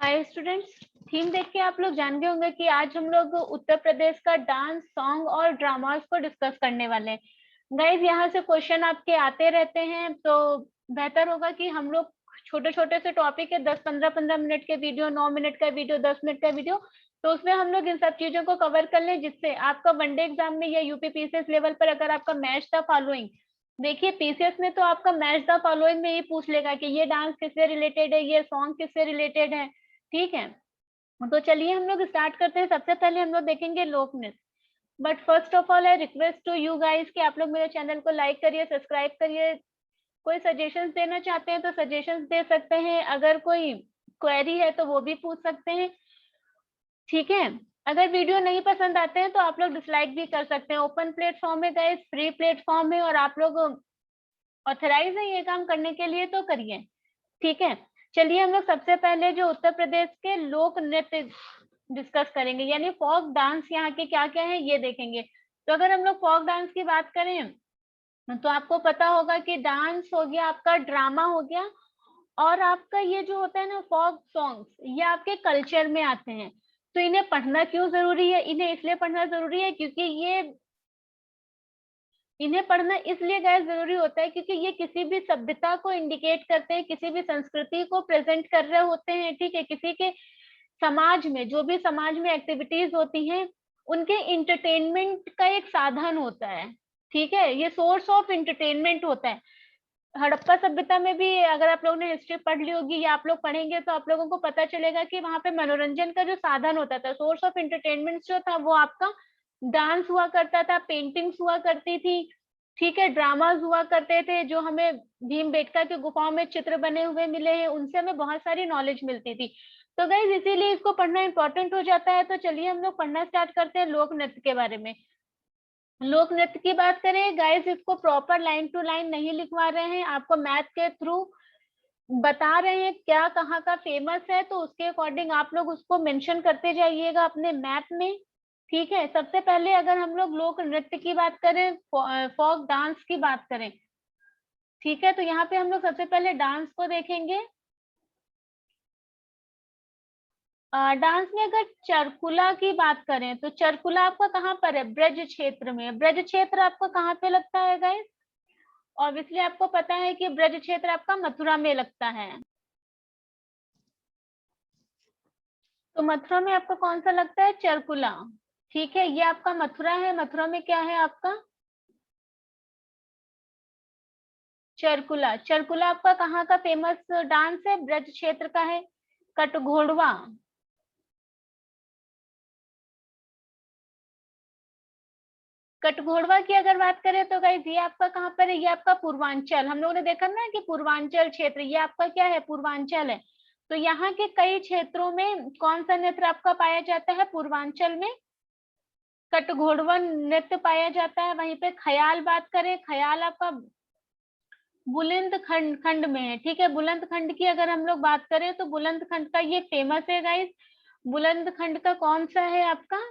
Hi students, theme देख के आप लोग जान गए होंगे कि आज हम लोग उत्तर प्रदेश का डांस, सॉन्ग और ड्रामास को डिस्कस करने वाले हैं। गाइज, यहाँ से क्वेश्चन आपके आते रहते हैं, तो बेहतर होगा कि हम लोग छोटे छोटे से टॉपिक है, 10-15 मिनट के वीडियो, 9 मिनट का वीडियो, 10 मिनट का वीडियो, तो उसमें हम लोग इन सब चीजों को कवर कर लें, जिससे आपका वनडे एग्जाम में या यूपी पीसीएस लेवल पर अगर आपका मैच द फॉलोइंग, देखिए पीसीएस में तो आपका मैच द फॉलोइंग में ही पूछ लेगा कि ये डांस किससे रिलेटेड है, ये सॉन्ग किससे रिलेटेड है। ठीक है, तो चलिए हम लोग स्टार्ट करते हैं। सबसे पहले हम लोग देखेंगे लोक नृत्य। But first of all I request to you guys कि आप लोग मेरे चैनल को लाइक करिए, सब्सक्राइब करिए। कोई सजेशंस देना चाहते हैं तो सजेशंस दे सकते हैं, अगर कोई क्वेरी है तो वो भी पूछ सकते हैं। ठीक है, अगर वीडियो नहीं पसंद आते हैं तो आप लोग डिसलाइक भी कर सकते हैं। ओपन प्लेटफॉर्म है गाइस, फ्री प्लेटफॉर्म है और आप लोग ऑथराइज है ये काम करने के लिए, तो करिए। ठीक है, चलिए हम लोग सबसे पहले जो उत्तर प्रदेश के लोक नृत्य डिस्कस करेंगे, यानी फोक डांस यहाँ के क्या क्या है ये देखेंगे। तो अगर हम लोग फोक डांस की बात करें तो आपको पता होगा कि डांस हो गया, आपका ड्रामा हो गया, और आपका ये जो होता है ना फोक सॉन्ग्स, ये आपके कल्चर में आते हैं। तो इन्हें पढ़ना क्यों जरूरी है? इन्हें इसलिए पढ़ना जरूरी है क्योंकि इन्हें पढ़ना इसलिए गैर जरूरी होता है क्योंकि ये किसी भी सभ्यता को इंडिकेट करते हैं, किसी भी संस्कृति को प्रेजेंट कर रहे होते हैं। ठीक है, किसी के समाज में जो भी समाज में एक्टिविटीज होती हैं, उनके इंटरटेनमेंट का एक साधन होता है। ठीक है, ये सोर्स ऑफ इंटरटेनमेंट होता है। हड़प्पा सभ्यता में भी अगर आप लोगों ने हिस्ट्री पढ़ ली होगी या आप लोग पढ़ेंगे तो आप लोगों को पता चलेगा कि वहां पे मनोरंजन का जो साधन होता था, सोर्स ऑफ इंटरटेनमेंट जो था, वो आपका डांस हुआ करता था, पेंटिंग्स हुआ करती थी। ठीक है, ड्रामाज हुआ करते थे, जो हमें भीमबेटका की गुफाओं में चित्र बने हुए मिले हैं, उनसे हमें बहुत सारी नॉलेज मिलती थी। तो गाइज इसीलिए इसको पढ़ना इंपॉर्टेंट हो जाता है। तो चलिए हम लोग पढ़ना स्टार्ट करते हैं लोक नृत्य के बारे में। लोक नृत्य की बात करें गाइस, इसको प्रॉपर लाइन टू लाइन नहीं लिखवा रहे हैं, आपको मैथ के थ्रू बता रहे हैं क्या कहाँ का फेमस है, तो उसके अकॉर्डिंग आप लोग उसको मेंशन करते जाइएगा अपने मैप में। ठीक है, सबसे पहले अगर हम लोग लोक नृत्य की बात करें, फोक डांस की बात करें, ठीक है, तो यहाँ पे हम लोग सबसे पहले डांस को देखेंगे। डांस में अगर चरकुला की बात करें तो चरकुला आपका कहाँ पर है? ब्रज क्षेत्र में। ब्रज क्षेत्र आपका कहाँ पे लगता है गाइस? ऑब्वियसली आपको पता है कि ब्रज क्षेत्र आपका मथुरा में लगता है। तो मथुरा में आपका कौन सा लगता है? चरकुला। ठीक है, ये आपका मथुरा है। मथुरा में क्या है आपका? चरकुला। चरकुला आपका कहाँ का फेमस डांस है? ब्रज क्षेत्र का है। कटघोड़वा। कटघोड़वा की अगर बात करें तो गाइस ये आपका कहाँ पर है? ये आपका पूर्वांचल। हम लोगों ने देखा ना कि पूर्वांचल क्षेत्र, ये आपका क्या है? पूर्वांचल है। तो यहाँ के कई क्षेत्रों में कौन सा नृत्य आपका पाया जाता है? पूर्वांचल में कटघोड़वा नृत्य पाया जाता है। वहीं पे ख्याल बात करें, ख्याल आपका बुलंदखंड खंड में है। ठीक है, बुलंदखंड की अगर हम लोग बात करें तो बुलंदखंड का ये फेमस है गाइस। बुलंदखंड का कौन सा है आपका?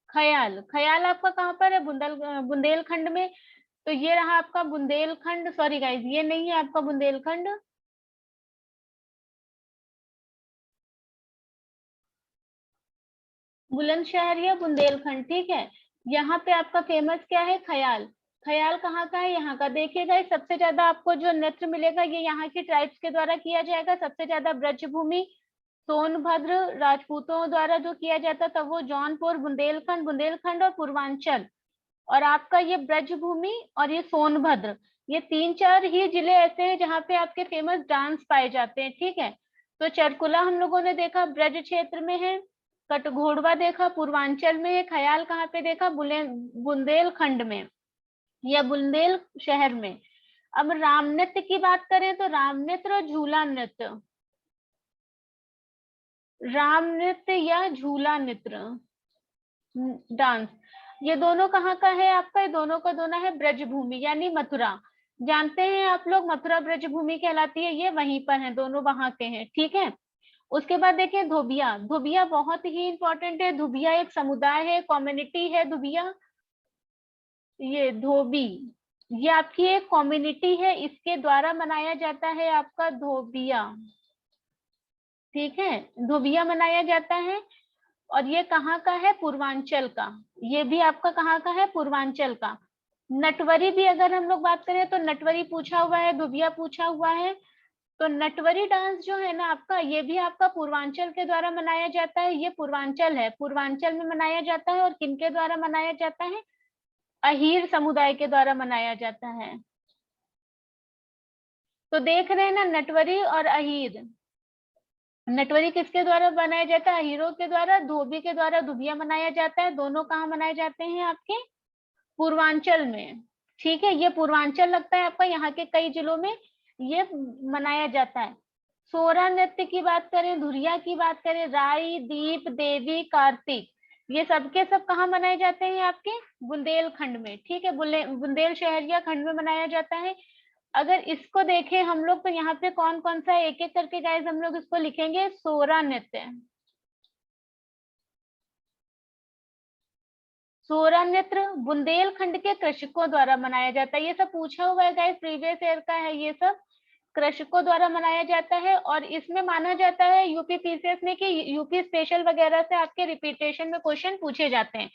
ख्याल। ख्याल आपका कहाँ पर है? बुंदेलखंड में। तो ये रहा आपका बुंदेलखंड। सॉरी गाइस, ये नहीं है आपका बुंदेलखंड, बुलंदशहर या बुंदेलखंड। ठीक है, यहाँ पे आपका फेमस क्या है? ख्याल। ख्याल कहाँ का है? यहाँ का। देखिएगा सबसे ज्यादा आपको जो नृत्य मिलेगा ये यहाँ की ट्राइब्स के द्वारा किया जाएगा। सबसे ज्यादा ब्रजभूमि, सोनभद्र राजपूतों द्वारा जो किया जाता था वो जौनपुर, बुंदेलखंड, बुंदेलखंड और पूर्वांचल। और आपका ये ब्रजभूमि और ये सोनभद्र, ये 3-4 ही जिले ऐसे हैं जहाँ पे आपके फेमस डांस पाए जाते हैं। ठीक है, तो चरकुला हम लोगों ने देखा ब्रज क्षेत्र में है, कटघोड़वा देखा पूर्वांचल में है, ख्याल कहाँ पे देखा? बुंदेलखंड में या बुंदेल शहर में। अब राम नृत्य की बात करें तो राम नृत्य और झूला नृत्य, राम नृत्य या झूला नृत्य डांस, ये दोनों कहाँ का है आपका? ये दोनों का दोनों है ब्रजभूमि यानी मथुरा। जानते हैं आप लोग, मथुरा ब्रजभूमि कहलाती है, ये वहीं पर है, दोनों वहां के हैं। ठीक है, उसके बाद देखिए धोबिया। धोबिया बहुत ही इंपॉर्टेंट है। धोबिया एक समुदाय है, कम्युनिटी है धोबिया, ये धोबी। ये आपकी एक कम्युनिटी है, इसके द्वारा मनाया जाता है आपका धोबिया। ठीक है, धोबिया मनाया जाता है। और ये कहाँ का है? पूर्वांचल का। ये भी आपका कहाँ का है? पूर्वांचल का। नटवरी भी अगर हम लोग बात करें तो नटवरी पूछा हुआ है, धोबिया पूछा हुआ है। तो नटवरी डांस जो है ना आपका, ये भी आपका पूर्वांचल के द्वारा मनाया जाता है। ये पूर्वांचल है, पूर्वांचल में मनाया जाता है। और किनके द्वारा मनाया जाता है? अहीर समुदाय के द्वारा मनाया जाता है। तो देख रहे हैं ना, नटवरी और अहीर। नटवरी किसके द्वारा बनाया जाता है? अहीरों के द्वारा। धोबी के द्वारा धुबिया मनाया जाता है। दोनों कहाँ मनाए जाते हैं? आपके पूर्वांचल में। ठीक है, ये पूर्वांचल लगता है आपका, यहाँ के कई जिलों में ये मनाया जाता है। सोहरा नृत्य की बात करें, धुरिया की बात करें, राई, दीप, देवी, कार्तिक, ये सब के सब कहाँ मनाए जाते हैं? आपके बुंदेलखंड में। ठीक है, बुंदेल शहरिया खंड में मनाया जाता है। अगर इसको देखें हम लोग तो यहाँ पे कौन कौन सा, एक एक करके गाइस हम लोग इसको लिखेंगे। सोहरा नृत्य, सोहरा नृत्य बुंदेलखंड के कृषकों द्वारा मनाया जाता है। ये सब पूछा हुआ है गाइस, प्रीवियस ईयर का है ये सब। कृषकों द्वारा मनाया जाता है और इसमें माना जाता है यूपी पीसीएस में कि यूपी स्पेशल वगैरह से आपके रिपीटेशन में क्वेश्चन पूछे जाते हैं।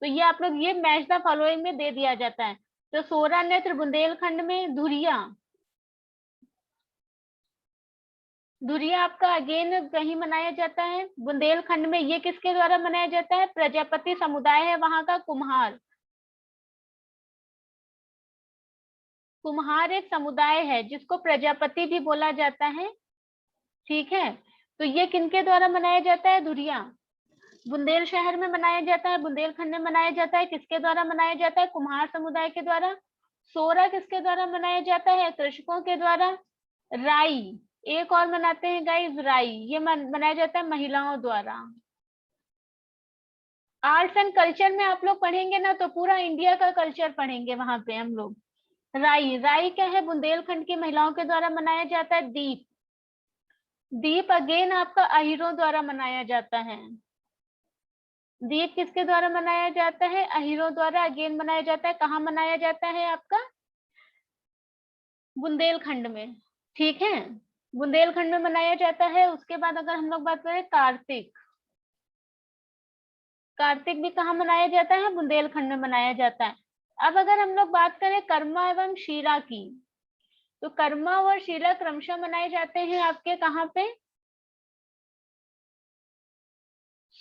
तो ये आप लोग ये मैच द फॉलोइंग में दे दिया जाता है। तो सोहरा नृत्य बुंदेलखंड में। धुरिया, धुरिया आपका अगेन कहीं मनाया जाता है? बुंदेलखंड में। ये किसके द्वारा मनाया जाता है? प्रजापति समुदाय है वहां का, कुम्हार। कुम्हार एक समुदाय है जिसको प्रजापति भी बोला जाता है। ठीक है, तो ये किनके द्वारा मनाया जाता है? धुरिया बुंदेल शहर में मनाया जाता है, बुंदेलखंड में मनाया जाता है। किसके द्वारा मनाया जाता है? कुम्हार समुदाय के द्वारा। सोहरा किसके द्वारा मनाया जाता है? कृषकों के द्वारा। राई, एक और मनाते हैं गाइस, राई, ये मनाया जाता है महिलाओं द्वारा। आर्ट्स एंड कल्चर में आप लोग पढ़ेंगे ना तो पूरा इंडिया का कल्चर पढ़ेंगे वहां पे हम लोग। राई, राई क्या है? बुंदेलखंड की महिलाओं के द्वारा मनाया जाता है। दीप, दीप अगेन आपका अहीरों द्वारा मनाया जाता है। दीप किसके द्वारा मनाया जाता है? अहीरों द्वारा अगेन मनाया जाता है। कहाँ मनाया जाता है? आपका बुंदेलखंड में। ठीक है, बुंदेलखंड में मनाया जाता है। उसके बाद अगर हम लोग बात करें कार्तिक, कार्तिक भी कहाँ मनाया जाता है? बुंदेलखंड में मनाया जाता है। अब अगर हम लोग बात करें कर्मा एवं शीला की, तो कर्मा और शीला क्रमशः मनाए जाते हैं आपके कहाँ पे?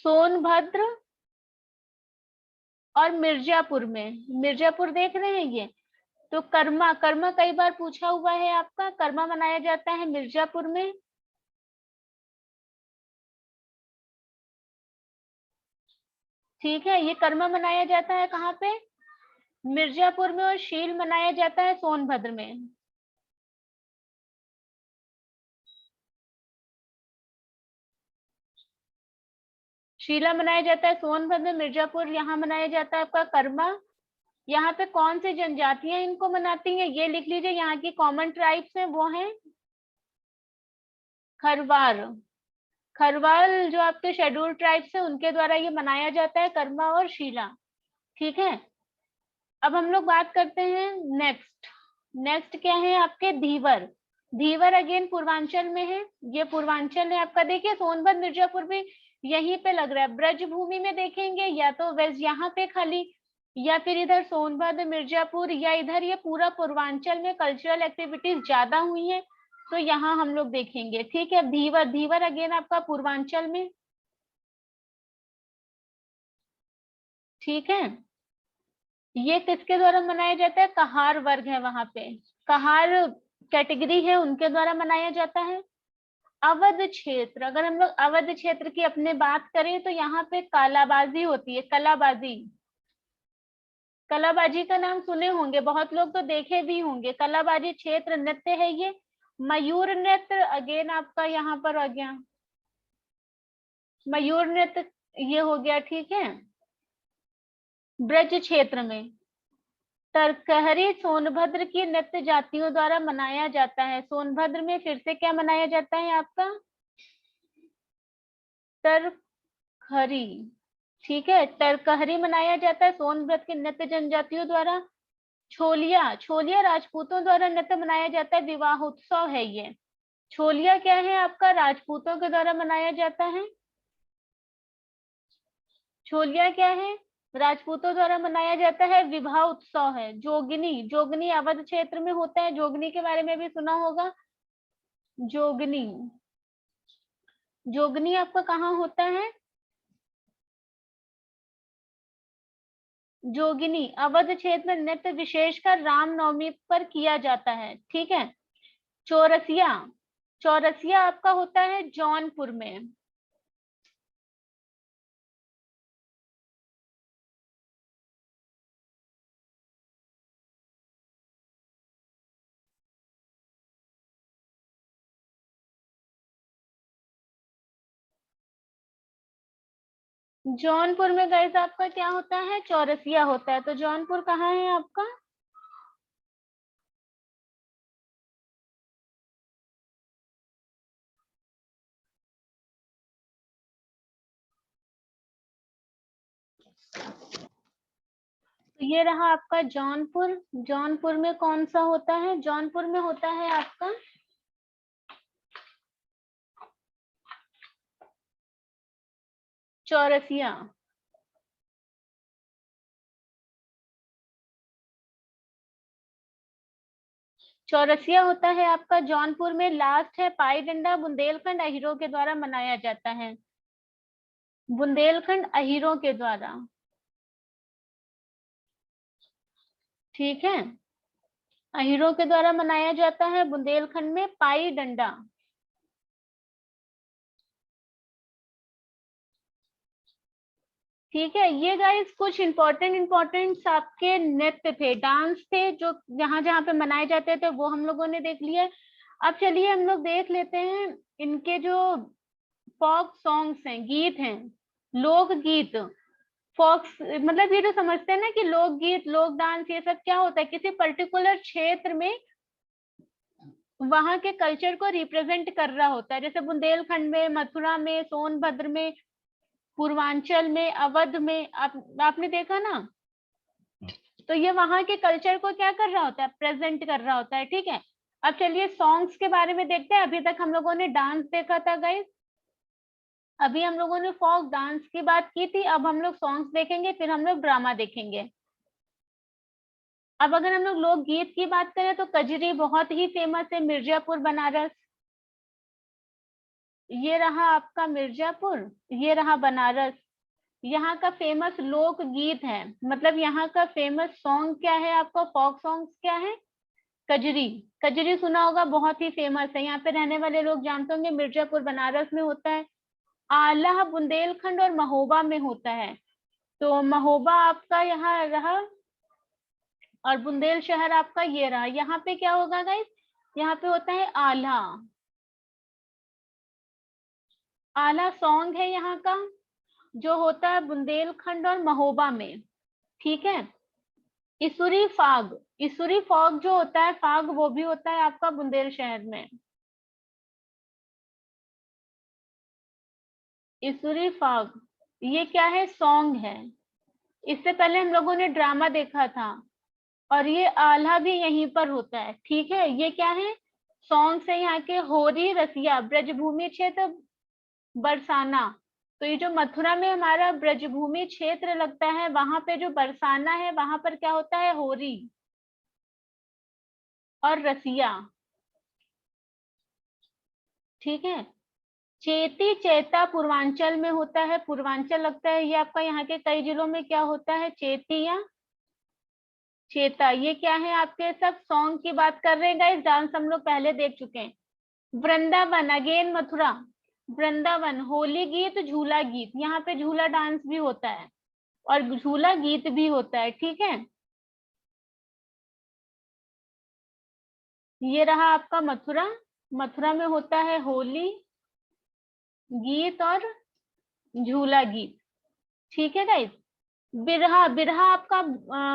सोनभद्र और मिर्जापुर में। मिर्जापुर देख रहे हैं ये। तो कर्मा, कर्मा कई बार पूछा हुआ है आपका। कर्मा मनाया जाता है मिर्जापुर में। ठीक है, ये कर्मा मनाया जाता है कहाँ पे? मिर्जापुर में। और शील मनाया जाता है सोनभद्र में। शीला मनाया जाता है सोनभद्र, मिर्जापुर यहाँ मनाया जाता है आपका कर्मा। यहाँ पे कौन सी जनजातियां इनको मनाती हैं ये लिख लीजिए। यहाँ की कॉमन ट्राइब्स हैं वो हैं खरवार। खरवाल जो आपके शेड्यूल ट्राइब्स है उनके द्वारा ये मनाया जाता है कर्मा और शीला। ठीक है, अब हम लोग बात करते हैं नेक्स्ट। नेक्स्ट क्या है आपके? धीवर। धीवर अगेन पूर्वांचल में है। ये पूर्वांचल है आपका। देखिए सोनभद्र मिर्जापुर भी यहीं पे लग रहा है। ब्रज भूमि में देखेंगे या तो वेस्ट यहाँ पे खाली, या फिर इधर सोनभद्र मिर्जापुर, या इधर ये पूरा पूर्वांचल में कल्चरल एक्टिविटीज ज्यादा हुई है तो यहाँ हम लोग देखेंगे। ठीक है, धीवर, धीवर अगेन आपका पूर्वांचल में। ठीक है, ये किसके द्वारा मनाया जाता है? कहार वर्ग है वहां पे, कहार कैटेगरी है, उनके द्वारा मनाया जाता है। अवध क्षेत्र, अगर हम लोग अवध क्षेत्र की अपने बात करें तो यहाँ पे कालाबाजी होती है। कलाबाजी, कलाबाजी का नाम सुने होंगे बहुत लोग, तो देखे भी होंगे। कलाबाजी क्षेत्र नृत्य है ये। मयूर नृत्य अगेन आपका यहाँ पर आ गया, मयूर नृत्य ये हो गया। ठीक है, ब्रज क्षेत्र में तरकहरी सोनभद्र की नृत्य जातियों द्वारा मनाया जाता है। सोनभद्र में फिर से क्या मनाया जाता है आपका? तरकहरी। ठीक है, तरकहरी मनाया जाता है सोनभद्र की नृत्य जनजातियों द्वारा। छोलिया, छोलिया राजपूतों द्वारा नृत्य मनाया जाता है, विवाह उत्सव है ये। छोलिया क्या है आपका, राजपूतों के द्वारा मनाया जाता है। छोलिया क्या है, राजपूतों द्वारा मनाया जाता है, विवाह उत्सव है। जोगनी, जोगनी अवध क्षेत्र में होता है, जोगनी के बारे में भी सुना होगा। जोगनी, जोगनी आपका कहाँ होता है, जोगिनी अवध क्षेत्र में नृत्य विशेषकर रामनवमी पर किया जाता है, ठीक है। चौरसिया, चौरसिया आपका होता है जौनपुर में। जौनपुर में गाइस आपका क्या होता है, चौरसिया होता है। तो जौनपुर कहाँ है आपका, तो ये रहा आपका जौनपुर। जौनपुर में कौन सा होता है, जौनपुर में होता है आपका चौरसिया। चौरसिया होता है आपका जौनपुर में। लास्ट है पाई डंडा, बुंदेलखंड अहीरों के द्वारा मनाया जाता है, बुंदेलखंड अहीरों के द्वारा, ठीक है। अहीरों के द्वारा मनाया जाता है बुंदेलखंड में पाई डंडा। ठीक है, ये गाइस कुछ इंपॉर्टेंट आपके नृत्य थे, डांस थे, जो जहां जहां पे मनाए जाते थे वो हम लोगों ने देख लिया। अब चलिए हम लोग देख लेते हैं इनके जो फोक सॉन्ग्स हैं, गीत हैं, लोक गीत। फोक मतलब ये जो समझते हैं ना कि लोक गीत, लोक डांस, ये सब क्या होता है, किसी पर्टिकुलर क्षेत्र में वहां के कल्चर को रिप्रेजेंट कर रहा होता है। जैसे बुंदेलखंड में, मथुरा में, सोनभद्र में, पूर्वांचल में, अवध में, आपने देखा ना, तो ये वहां के कल्चर को क्या कर रहा होता है, प्रेजेंट कर रहा होता है, ठीक है। अब चलिए सॉन्ग्स के बारे में देखते हैं। अभी तक हम लोगों ने डांस देखा था गाइस, अभी हम लोगों ने फोक डांस की बात की थी, अब हम लोग सॉन्ग्स देखेंगे, फिर हम लोग ड्रामा देखेंगे। अब अगर हम लोग लोकगीत की बात करें तो कजरी बहुत ही फेमस है, मिर्जापुर बनारस। ये रहा आपका मिर्जापुर, ये रहा बनारस। यहाँ का फेमस लोक गीत है, मतलब यहाँ का फेमस सॉन्ग क्या है आपका, फोक सॉन्ग क्या है, कजरी। कजरी सुना होगा, बहुत ही फेमस है, यहाँ पे रहने वाले लोग जानते होंगे। मिर्जापुर बनारस में होता है। आला बुंदेलखंड और महोबा में होता है। तो महोबा आपका यहाँ रहा, और बुंदेल शहर आपका ये रहा। यहाँ पे क्या होगा गाइस, यहाँ पे होता है आला। आला सॉन्ग है यहाँ का, जो होता है बुंदेलखंड और महोबा में, ठीक है। इसुरी फाग, इसुरी फॉग जो होता है, फाग वो भी होता है आपका बुंदेल शहर में। इसुरी फाग ये क्या है, सॉन्ग है। इससे पहले हम लोगों ने ड्रामा देखा था, और ये आल्हा भी यहीं पर होता है, ठीक है। ये क्या है, सॉन्ग्स है यहाँ के। होरी रसिया ब्रजभूमि क्षेत्र, बरसाना। तो ये जो मथुरा में हमारा ब्रजभूमि क्षेत्र लगता है, वहां पे जो बरसाना है वहां पर क्या होता है, होरी और रसिया, ठीक है। चेती चैता पूर्वांचल में होता है, पूर्वांचल लगता है ये आपका। यहाँ के कई जिलों में क्या होता है, चेती या चेता। ये क्या है आपके, सब सॉन्ग की बात कर रहे हैं गाइस, डांस हम लोग पहले देख चुके हैं। वृंदावन अगेन मथुरा, वृंदावन होली गीत, झूला गीत, यहाँ पे झूला डांस भी होता है और झूला गीत भी होता है, ठीक है। ये रहा आपका मथुरा, मथुरा में होता है होली गीत और झूला गीत, ठीक है गाइस। बिरहा, बिरहा आपका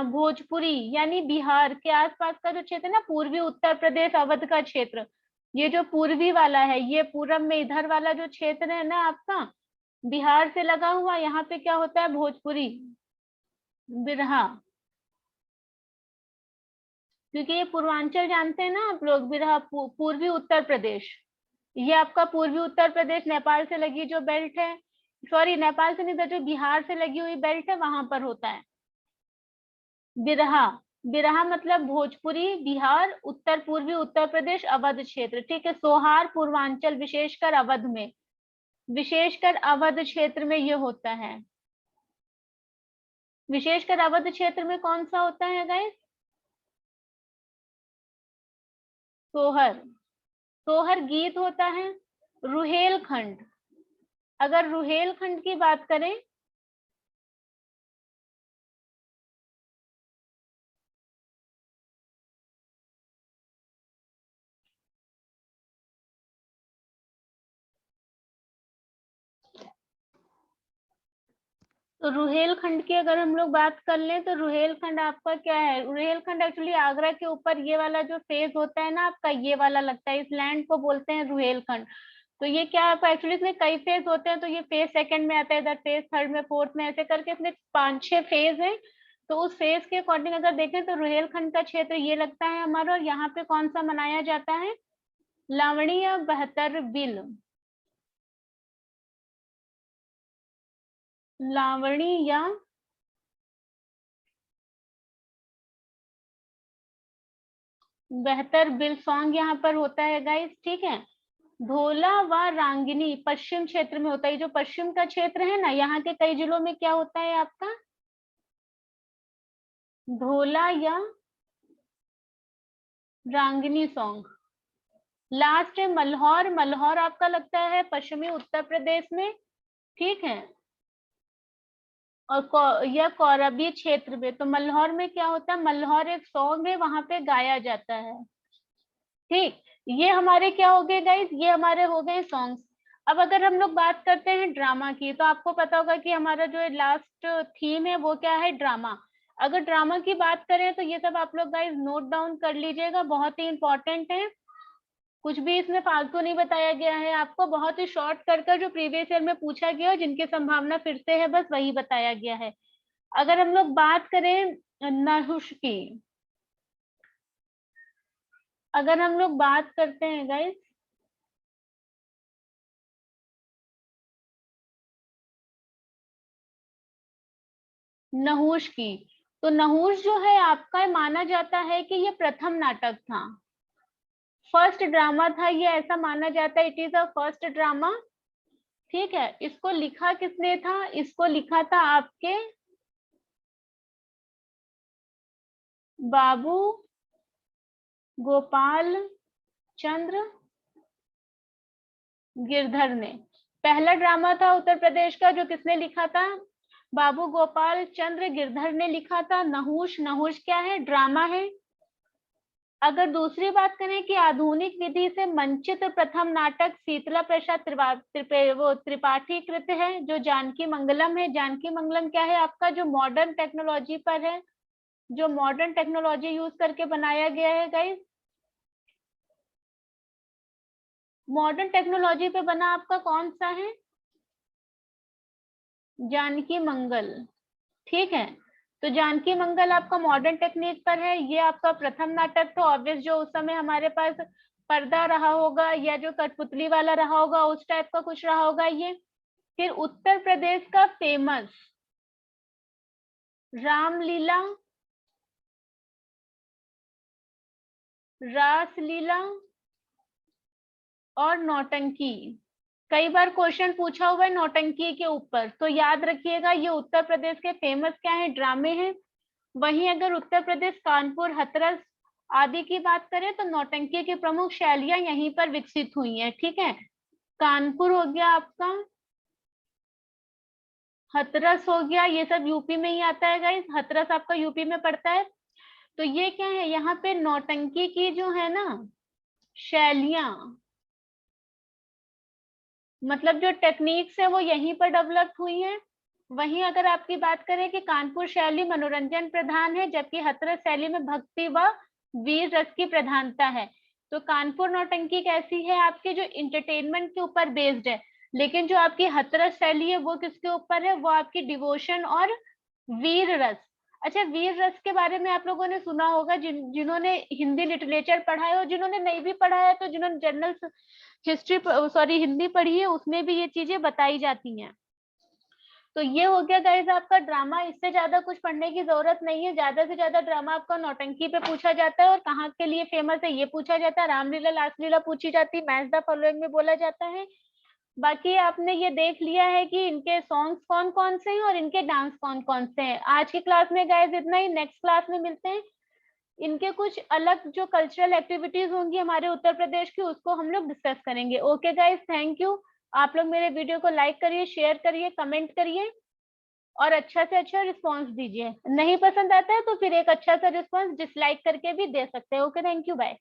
भोजपुरी यानी बिहार के आसपास का जो क्षेत्र है ना, पूर्वी उत्तर प्रदेश अवध का क्षेत्र, ये जो पूर्वी वाला है, ये पूरब में इधर वाला जो क्षेत्र है ना आपका, बिहार से लगा हुआ, यहाँ पे क्या होता है, भोजपुरी बिरहा। क्योंकि ये पूर्वांचल जानते हैं ना आप लोग, बिरहा पूर्वी उत्तर प्रदेश, ये आपका पूर्वी उत्तर प्रदेश नेपाल से लगी जो बेल्ट है, सॉरी नेपाल से नहीं था, जो बिहार से लगी हुई बेल्ट है वहां पर होता है बिरहा। बिरहा मतलब भोजपुरी, बिहार, उत्तर पूर्वी उत्तर प्रदेश, अवध क्षेत्र, ठीक है। सोहार पूर्वांचल, विशेषकर अवध में, विशेषकर अवध क्षेत्र में ये होता है। विशेषकर अवध क्षेत्र में कौन सा होता है गाइस? सोहर। सोहर गीत होता है। रुहेलखंड, अगर रुहेलखंड की बात करें, तो रुहेलखंड की अगर हम लोग बात कर लें तो रुहेलखंड आपका क्या है? रुहेलखंड एक्चुअली आगरा के ऊपर ये वाला जो फेज होता है ना आपका, ये वाला लगता है, इस लैंड को बोलते हैं रुहेलखंड। तो ये क्या आपका एक्चुअली इसमें कई फेज होते हैं, तो ये फेज सेकंड में आता है, इधर फेज थर्ड में, फोर्थ में, ऐसे करके इसमें 5-6 फेज है। तो उस फेज के अकॉर्डिंग अगर देखें तो रुहेलखंड का क्षेत्र ये लगता है हमारा। और यहाँ पे कौन सा मनाया जाता है? लावणी या बहत्तर बिल, लावणी या बेहतर बिल सॉन्ग यहाँ पर होता है गाइस, ठीक है। धोला व रांगिनी पश्चिम क्षेत्र में होता है। जो पश्चिम का क्षेत्र है ना, यहाँ के कई जिलों में क्या होता है आपका? धोला या रांगिनी सॉन्ग। लास्ट है मल्हौर। मल्हौर आपका लगता है पश्चिमी उत्तर प्रदेश में, ठीक है। और यह कौरबी क्षेत्र में। तो मल्हौर में क्या होता है? मल्हौर एक सॉन्ग है, वहां पे गाया जाता है, ठीक। ये हमारे क्या हो गए गाइस? ये हमारे हो गए सॉन्ग्स। अब अगर हम लोग बात करते हैं ड्रामा की, तो आपको पता होगा कि हमारा जो लास्ट थीम है वो क्या है? ड्रामा। अगर ड्रामा की बात करें तो ये सब आप लोग गाइस नोट डाउन कर लीजिएगा, बहुत ही इंपॉर्टेंट है। कुछ भी इसमें फालतू नहीं बताया गया है आपको, बहुत ही शॉर्ट कर जो प्रीवियस ईयर में पूछा गया और जिनकी संभावना फिर से है, बस वही बताया गया है। अगर हम लोग बात करें नहुष की, अगर हम लोग बात करते हैं गाइस नहुष की, तो नहुष जो है आपका माना जाता है कि ये प्रथम नाटक था, फर्स्ट ड्रामा था ये, ऐसा माना जाता है। It is a first drama, ठीक है। इसको लिखा किसने था? इसको लिखा था आपके बाबू गोपाल चंद्र गिरधर ने। पहला ड्रामा था उत्तर प्रदेश का, जो किसने लिखा था? बाबू गोपाल चंद्र गिरधर ने लिखा था। नहुष, नहुष क्या है? ड्रामा है। अगर दूसरी बात करें कि आधुनिक विधि से मंचित प्रथम नाटक शीतला प्रसाद त्रिपाठी कृत है, जो जानकी मंगलम है। जानकी मंगलम क्या है आपका? जो मॉडर्न टेक्नोलॉजी पर है, जो मॉडर्न टेक्नोलॉजी यूज करके बनाया गया है गाइस, मॉडर्न टेक्नोलॉजी पे बना आपका कौन सा है? जानकी मंगल, ठीक है। तो जानकी मंगल आपका मॉडर्न टेक्निक पर है। ये आपका प्रथम नाटक था। ऑब्वियस जो उस समय हमारे पास पर्दा रहा होगा या जो कठपुतली वाला रहा होगा, उस टाइप का कुछ रहा होगा ये। फिर उत्तर प्रदेश का फेमस रामलीला, रासलीला और नौटंकी। कई बार क्वेश्चन पूछा हुआ है नौटंकी के ऊपर, तो याद रखिएगा ये उत्तर प्रदेश के फेमस क्या है? ड्रामे हैं। वहीं अगर उत्तर प्रदेश कानपुर, हाथरस आदि की बात करें तो नौटंकी की प्रमुख शैलियां यहीं पर विकसित हुई हैं, ठीक है। कानपुर हो गया आपका, हाथरस हो गया, ये सब यूपी में ही आता है गाइस। हाथरस आपका यूपी में पड़ता है। तो ये क्या है? यहाँ पे नौटंकी की जो है ना शैलियां, मतलब जो टेक्निक्स है वो यहीं पर डेवलप हुई हैं। वहीं अगर आपकी बात करें कि कानपुर शैली मनोरंजन प्रधान है, जबकि हाथरस शैली में भक्ति व वीर रस की प्रधानता है। तो कानपुर नौटंकी कैसी है? आपके जो इंटरटेनमेंट के ऊपर बेस्ड है। लेकिन जो आपकी हाथरस शैली है वो किसके ऊपर है? वो आपकी डिवोशन और वीर रस। अच्छा, वीर रस के बारे में आप लोगों ने सुना होगा, जिन्होंने हिंदी लिटरेचर पढ़ा है, और जिन्होंने नहीं भी पढ़ा है तो जिन्होंने जनरल हिस्ट्री सॉरी हिंदी पढ़ी है, उसमें भी ये चीजें बताई जाती हैं। तो ये हो गया गाइस आपका ड्रामा। इससे ज्यादा कुछ पढ़ने की जरूरत नहीं है। ज्यादा से ज्यादा ड्रामा आपका नौटंकी पे पूछा जाता है, और कहाँ के लिए फेमस है ये पूछा जाता है, रामलीला लासलीला पूछी जाती है, मैच द फॉलोइंग में बोला जाता है। बाकी आपने ये देख लिया है कि इनके सॉन्ग्स कौन कौन से हैं और इनके डांस कौन कौन से हैं। आज की क्लास में गाइस इतना ही, नेक्स्ट क्लास में मिलते हैं। इनके कुछ अलग जो कल्चरल एक्टिविटीज होंगी हमारे उत्तर प्रदेश की, उसको हम लोग डिस्कस करेंगे। Okay guys, thank you. आप लोग मेरे वीडियो को लाइक करिए, शेयर करिए, कमेंट करिए, और अच्छा से अच्छा रिस्पॉन्स दीजिए। नहीं पसंद आता है तो फिर एक अच्छा सा रिस्पॉन्स डिसलाइक करके भी दे सकते हैं। Okay, thank you, bye.